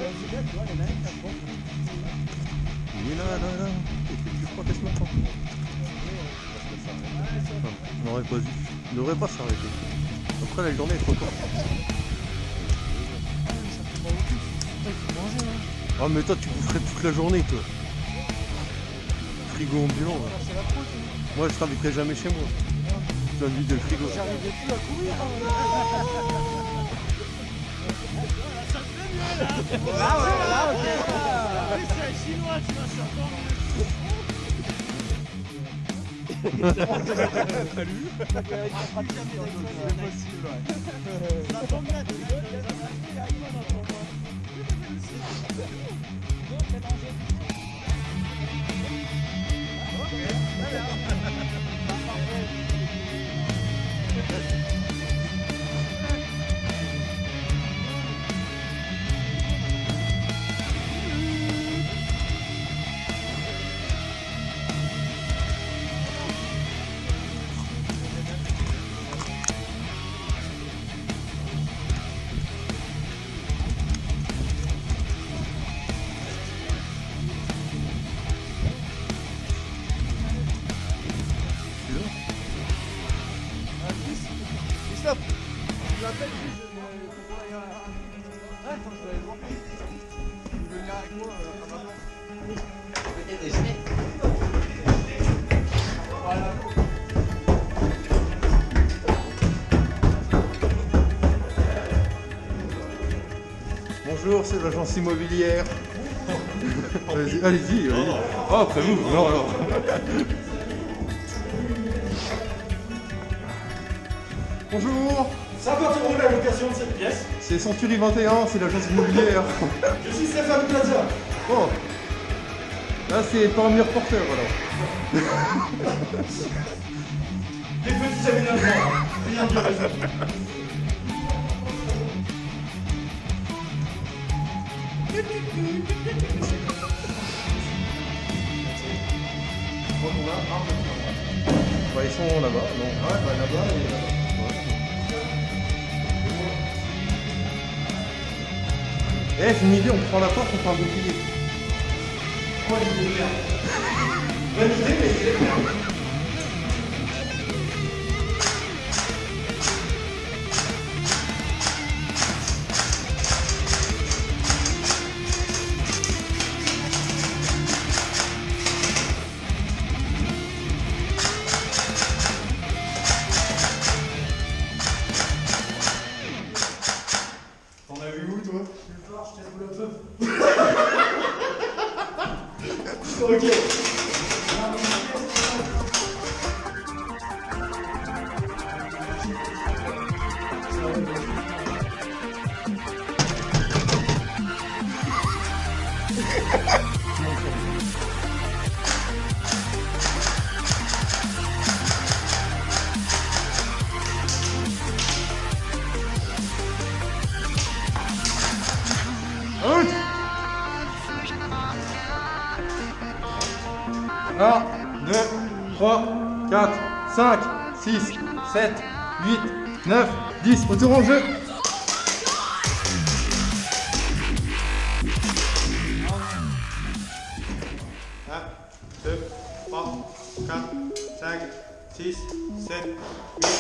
Il est là. Et puis tu crois qu'elle se m'attend. On n'aurait pas dû. Il ne devrait pas s'arrêter. Après la journée est trop courte. Ah mais toi tu boufferais toute la journée toi. Frigo ambulant. Moi je t'inviterai jamais chez moi. Tu vas vider le frigo. J'arrivais plus à courir. Là, ok. C'est un chinois, tu vas s'entendre. Salut. Ça tombe bien, Stop. Tu l'appelles lui, je faut que je dois aller le voir. Tu veux venir avec moi à ma place? Venez déjeuner. Voilà. Bonjour, c'est l'agence immobilière. Allez-y. Oh, après vous. Non, alors. Bonjour. Ça va partir où la location de cette pièce? C'est Century 21, c'est l'agence immobilière. Je suis Stéphane Plaza. Bon. Là, c'est pas un meilleur porteur alors. Des petits aménagements. Rien de raison. Bah, ils sont là-bas, non? Ouais, bah là-bas et là-bas. Eh, j'ai une idée, on prend la porte, on fait un bouclier. Quoi l'idée de merde? Bonne idée, mais idée de merde. T'en as vu où toi? Je vais voir, je t'ai roulé un peu. Ok. Route. 1, 2, 3, 4, 5, 6, 7, 8, 9, 10. Retour en jeu. Un, 2, 3, 4, 5, 6, 7, 8,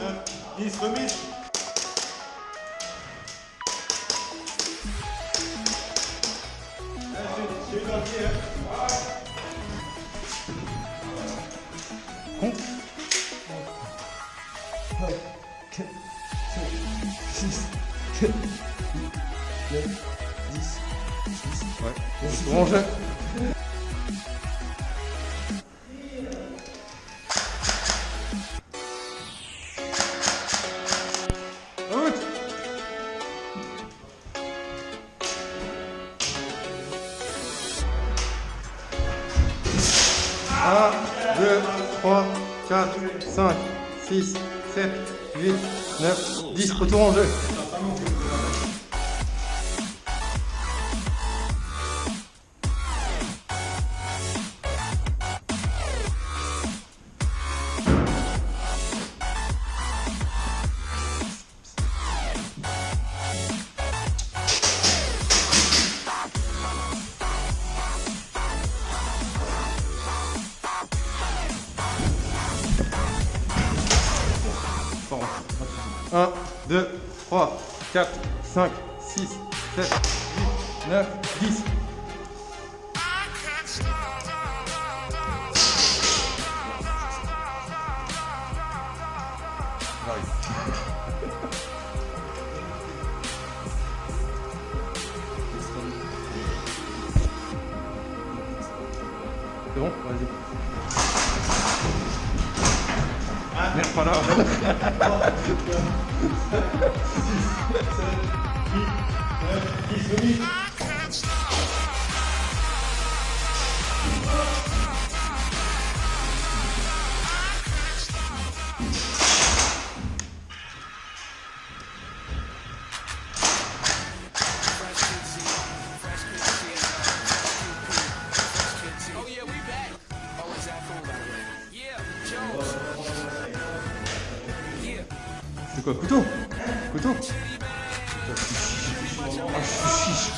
9, 10. Remise. J'ai eu dans le pied, hein. Con. 4, 5, 6, 7, 8, 9, 10, 10. Ouais. Retour en jeu. Route. 1, 2, 3, 4, 5, 6, 7, 8, 9, 10. Retour en jeu. 1, 2, 3, 4, 5, 6, 7, 8, 9, 10. C'est bon? Vas-y. Merde, pas là. 10 minutes. C'est quoi, couteau? Couteau? Ah, je suis chiche.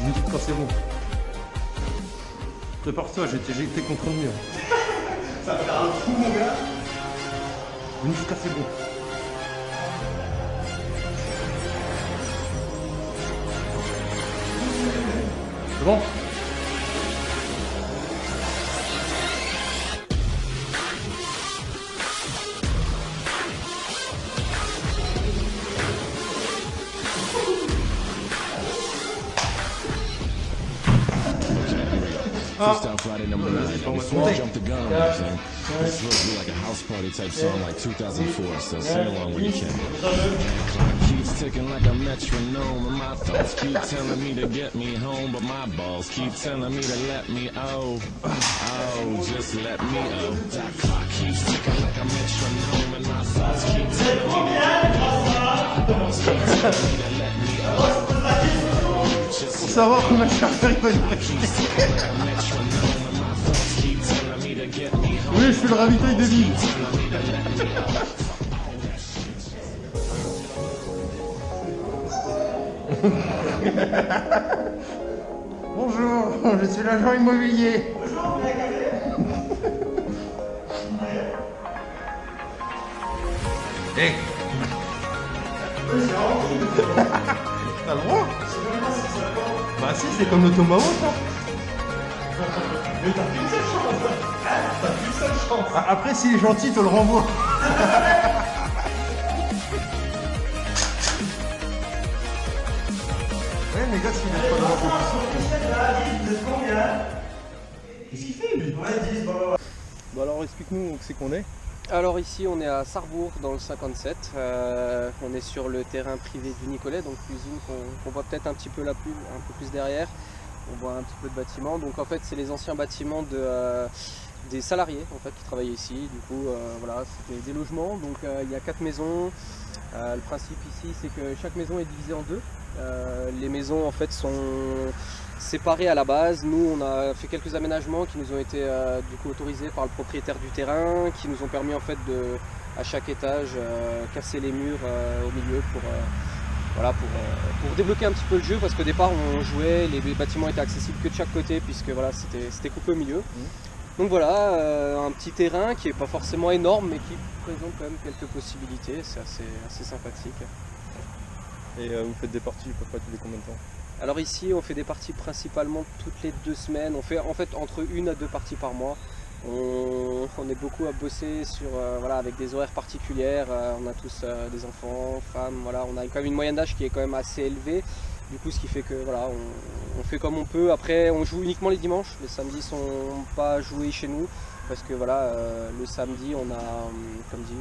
Vous me dites quand c'est bon. Prépare-toi, je vais t'éjecter contre le mur. Ça va faire un trou, mon gars. Vous me dites quand c'est bon. C'est bon? Freestyle Friday number 9. Before I jump the gun or anything, it's supposed to be like a house party type song like 2004, so sing along when you can. Clock keeps ticking like a metronome, and my thoughts keep telling me to get me home, but my balls keep telling me to let me just let me That clock keeps ticking like a metronome, and my thoughts keep telling me to get me home, my balls keep telling me to let me Pour savoir combien de chargeurs il va nous rester. Oui, je fais le ravitail de vie. Bonjour, je suis l'agent immobilier. Bonjour, Hey. T'as le droit? Bah si, c'est comme le tomahawk, hein. Mais t'as qu'une seule chance. T'as qu'une seule chance. Ah, après, s'il est gentil, te le renvoie. Ouais, mais gars, s'il est pas dans Qu'est-ce qu'il fait, lui? Ouais, 10, bon. Bon, alors, explique-nous où c'est qu'on est. Alors ici on est à Sarrebourg dans le 57, on est sur le terrain privé du Nicolet, donc l'usine qu'on voit peut-être un petit peu un peu plus derrière, on voit un petit peu de bâtiments, donc en fait c'est les anciens bâtiments des salariés en fait, qui travaillaient ici, du coup voilà, c'était des logements, donc il y a 4 maisons, le principe ici c'est que chaque maison est divisée en deux, les maisons en fait sont séparés à la base. Nous on a fait quelques aménagements qui nous ont été du coup autorisés par le propriétaire du terrain, qui nous ont permis en fait de à chaque étage casser les murs au milieu pour débloquer un petit peu le jeu, parce qu'au départ on jouait, les bâtiments étaient accessibles que de chaque côté puisque voilà c'était coupé au milieu. Donc voilà, un petit terrain qui n'est pas forcément énorme mais qui présente quand même quelques possibilités, c'est assez sympathique. Et vous faites des parties à peu près tous les combien de temps? Alors ici on fait des parties principalement toutes les 2 semaines, on fait en fait entre 1 à 2 parties par mois. On est beaucoup à bosser sur, voilà, avec des horaires particulières, on a tous des enfants, femmes, voilà, on a quand même une moyenne d'âge qui est quand même assez élevée. Du coup, ce qui fait que voilà, on fait comme on peut. Après, on joue uniquement les dimanches. Les samedis sont pas joués chez nous parce que voilà, le samedi, on a, comme dit,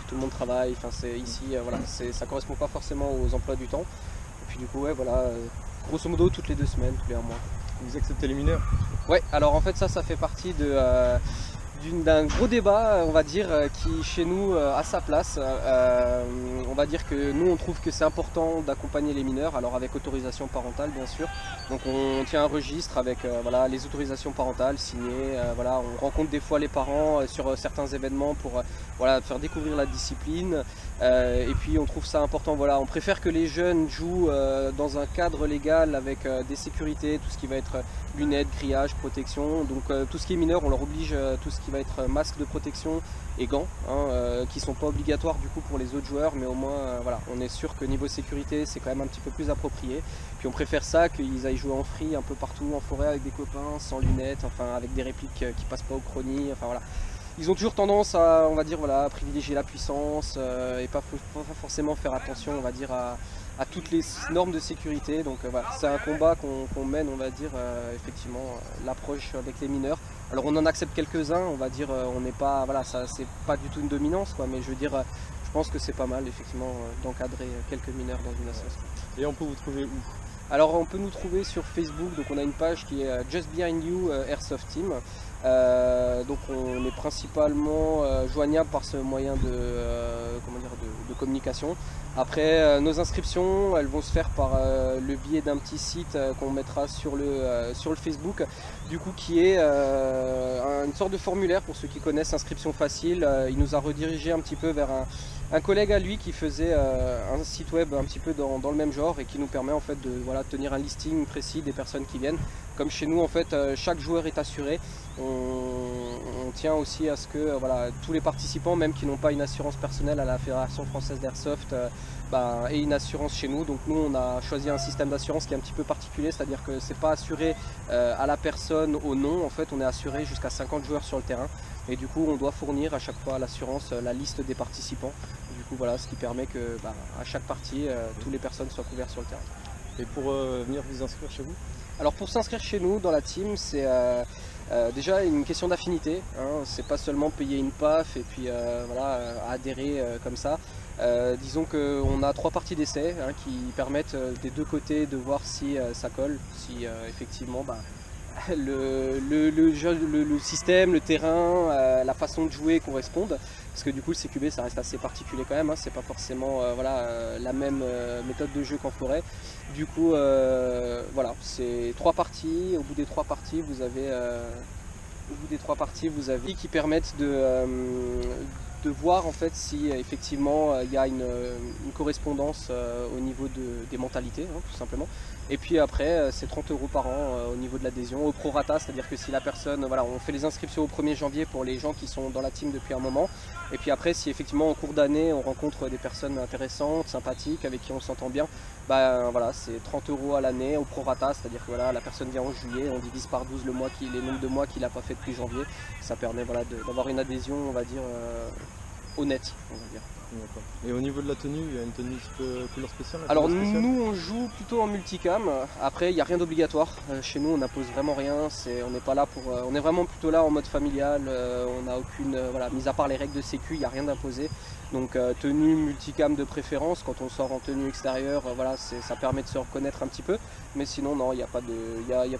tout le monde travaille. Enfin, c'est ici, voilà, ça correspond pas forcément aux emplois du temps. Et puis du coup, ouais, voilà, grosso modo toutes les 2 semaines, tous les 1 mois. Vous acceptez les mineurs? Ouais. Alors en fait, ça fait partie d'un gros débat, on va dire, qui chez nous a sa place. On va dire que nous on trouve que c'est important d'accompagner les mineurs, alors avec autorisation parentale bien sûr. Donc on tient un registre avec voilà, les autorisations parentales signées, voilà, on rencontre des fois les parents sur certains événements pour voilà, faire découvrir la discipline. Et puis on trouve ça important, voilà, on préfère que les jeunes jouent dans un cadre légal avec des sécurités, tout ce qui va être lunettes, grillage, protection. Donc tout ce qui est mineur, on leur oblige tout ce qui va être masque de protection et gants, hein, qui sont pas obligatoires du coup pour les autres joueurs, mais au moins voilà, on est sûr que niveau sécurité c'est quand même un petit peu plus approprié. Puis on préfère ça qu'ils aillent jouer en free un peu partout en forêt avec des copains, sans lunettes, enfin avec des répliques qui passent pas au chrony, enfin voilà. Ils ont toujours tendance à, on va dire, voilà, à privilégier la puissance et pas forcément faire attention, on va dire, à toutes les normes de sécurité. Donc voilà, c'est un combat qu'on mène, on va dire, effectivement, l'approche avec les mineurs. Alors on en accepte quelques-uns, on va dire, on n'est pas, voilà, ça c'est pas du tout une dominance, quoi, mais je veux dire, je pense que c'est pas mal, effectivement, d'encadrer quelques mineurs dans une association. Et on peut vous trouver où? Alors on peut nous trouver sur Facebook, donc on a une page qui est Just Behind You Airsoft Team. Donc on est principalement joignable par ce moyen de communication. Après nos inscriptions, elles vont se faire par le biais d'un petit site qu'on mettra sur le Facebook, du coup qui est une sorte de formulaire pour ceux qui connaissent Inscription Facile. Il nous a redirigé un petit peu vers un collègue à lui qui faisait un site web un petit peu dans le même genre et qui nous permet en fait de voilà, tenir un listing précis des personnes qui viennent. Comme chez nous en fait chaque joueur est assuré, on tient aussi à ce que voilà, tous les participants, même qui n'ont pas une assurance personnelle à la Fédération Française d'Airsoft, aient une assurance chez nous. Donc nous on a choisi un système d'assurance qui est un petit peu particulier, c'est-à-dire que c'est pas assuré à la personne au nom, en fait on est assuré jusqu'à 50 joueurs sur le terrain. Et du coup on doit fournir à chaque fois à l'assurance la liste des participants. Du coup voilà, ce qui permet que à chaque partie, toutes les personnes soient couvertes sur le terrain. Et pour venir vous inscrire chez vous? Alors pour s'inscrire chez nous dans la team, c'est déjà une question d'affinité, hein. C'est pas seulement payer une PAF et puis voilà, adhérer comme ça. Disons qu'on a 3 parties d'essai hein, qui permettent des 2 côtés de voir si ça colle, si effectivement le système, le terrain, la façon de jouer correspondent. Parce que du coup le CQB ça reste assez particulier quand même, hein. C'est pas forcément la même méthode de jeu qu'en forêt. Du coup voilà, c'est 3 parties, au bout des 3 parties vous avez qui permettent de voir en fait si effectivement il y a une correspondance au niveau des mentalités, hein, tout simplement. Et puis après c'est 30 € par an au niveau de l'adhésion, au prorata, c'est-à-dire que si la personne, voilà, on fait les inscriptions au 1er janvier pour les gens qui sont dans la team depuis un moment. Et puis après si effectivement en cours d'année on rencontre des personnes intéressantes, sympathiques, avec qui on s'entend bien, voilà, c'est 30 € à l'année au prorata, c'est-à-dire que voilà, la personne vient en juillet, on divise par 12 les nombres de mois qu'il n'a pas fait depuis janvier. Ça permet voilà, d'avoir une adhésion, on va dire, honnête, on va dire. Et au niveau de la tenue, il y a une tenue couleur spéciale? Alors nous on joue plutôt en multicam, après il n'y a rien d'obligatoire, chez nous on n'impose vraiment rien, on n'est pas là pour, on est vraiment plutôt là en mode familial, on n'a aucune, voilà, mis à part les règles de sécu, il n'y a rien d'imposé. Donc tenue multicam de préférence, quand on sort en tenue extérieure, voilà, ça permet de se reconnaître un petit peu. Mais sinon non, il n'y a pas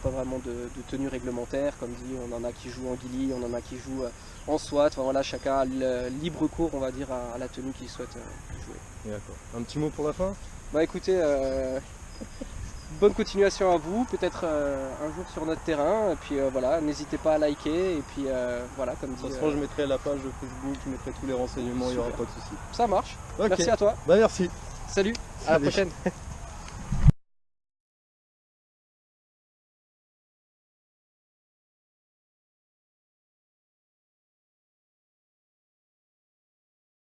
vraiment de tenue réglementaire, comme dit, on en a qui jouent en ghillie, on en a qui jouent en SWAT, enfin, voilà, chacun a le libre cours on va dire à la tenue qu'il souhaite jouer. D'accord. Un petit mot pour la fin? Bah écoutez, bonne continuation à vous, peut-être un jour sur notre terrain, et puis voilà, n'hésitez pas à liker, et puis voilà, comme dit... De toute façon, je mettrai la page de Facebook, je mettrai tous les renseignements, il n'y aura pas de souci. Ça marche, Okay. Merci à toi. Bah merci. Salut, à la prochaine.